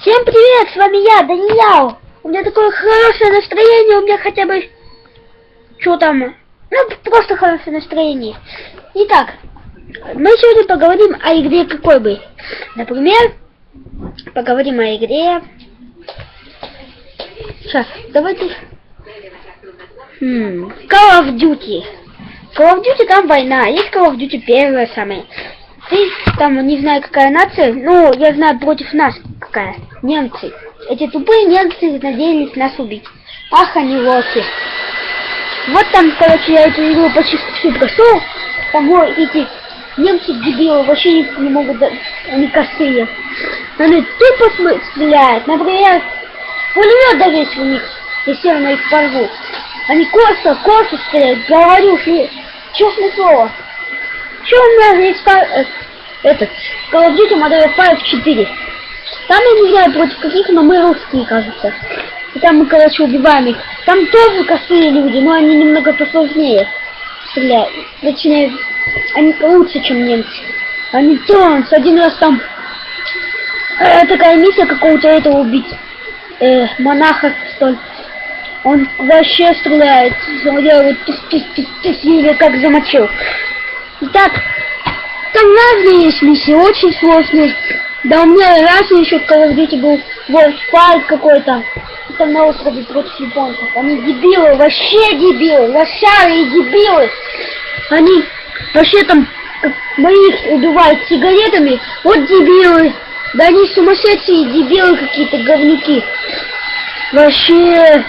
Всем привет, с вами я, Даниял. У меня такое хорошее настроение, у меня хотя бы... Что там? Ну, просто хорошее настроение. Итак, мы сегодня поговорим о игре какой бы. Например, поговорим о игре... Сейчас, давайте... Call of Duty. Call of Duty там война, есть Call of Duty первая самая. Ты там, не знаю какая нация, ну, я знаю против нас какая. Немцы. Эти тупые немцы надеялись нас убить. Ах, они лохи. Вот там, короче, я эту игру почти всю прошел. Там вот эти немцы дебилы вообще не могут, они косые. Они тупо стреляют. Например, пулемет даже есть у них, если я их порву. Они косо стреляют, говорю, честное слово. Что у меня есть этот Call of Duty Modern Warfare 4. Там я не знаю против каких, но мы русские, кажется. И там мы, короче, убиваем их. Там тоже косые люди, но они немного посложнее стреляют. Точнее, они лучше, чем немцы. Они тонс. Один раз там такая миссия какого-то этого убить. Монаха, что ли. Он вообще стреляет. Он делает тыс, как замочил. Итак, там разные есть миссии, очень сложные. Да у меня раз еще в Call of Duty был Wolffight какой-то. Там на острове против японцев. Они дебилы, вообще дебилы, лошары и дебилы. Они вообще там моих убивают сигаретами. Вот дебилы. Да они сумасшедшие дебилы какие-то, говнюки. Вообще,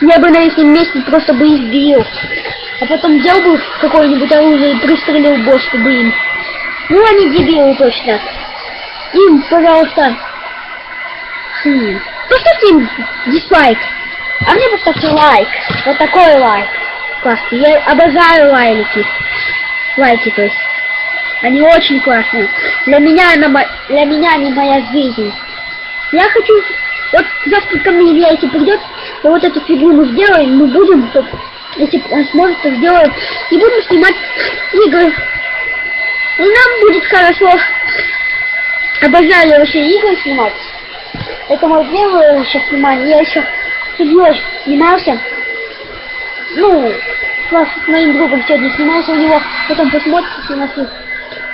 я бы на их месте просто бы избил. А потом взял бы какое-нибудь оружие и пристрелил бошку бы им. Ну они дебилы точно. Им, пожалуйста, поставьте им дизлайк. А мне поставьте лайк. Вот такой лайк. Классный. Я обожаю лайки. Лайки, то есть. Они очень классные. Для меня они моя жизнь. Я хочу... Вот завтра ко мне Илья, если придет, то вот эту фигуру мы сделаем, мы будем, если он сможет, то сделаем, и будем снимать игры. И нам будет хорошо. Обожаю вообще игры снимать. Это мое первое сейчас снимание. Я еще судьей снимался. Ну, с моим другом сегодня снимался у него. Потом посмотрите на наши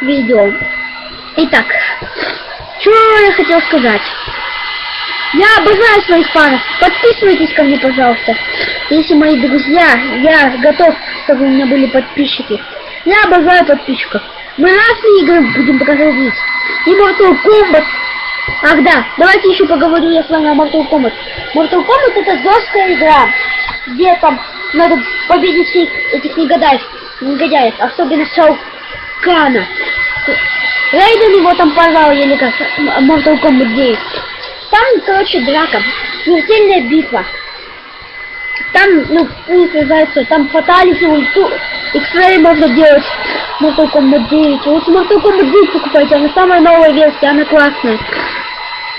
видео. Итак, что я хотел сказать. Я обожаю своих фанов. Подписывайтесь ко мне, пожалуйста. Если мои друзья, я готов, чтобы у меня были подписчики. Я обожаю подписчиков. Мы разные игры будем проходить. И Mortal Kombat. Ах да, давайте еще поговорю я с вами о Mortal Kombat. Mortal Kombat это жесткая игра, где там надо победить всех этих негодяев, особенно Шоу Кана. Рейден его там порвал, еле как Mortal Kombat 9. Там, короче, драка, смертельная битва. Там, ну, называется, там фаталити, ульту, X-Ray можно делать Mortal Kombat 9. Лучше Mortal Kombat 9 покупайте, она самая новая версия, она классная.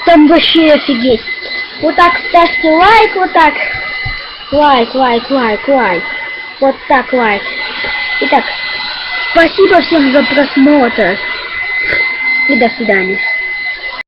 Там вообще офигеть. Вот так ставьте лайк, вот так. Лайк. Вот так лайк. Итак, спасибо всем за просмотр. И до свидания.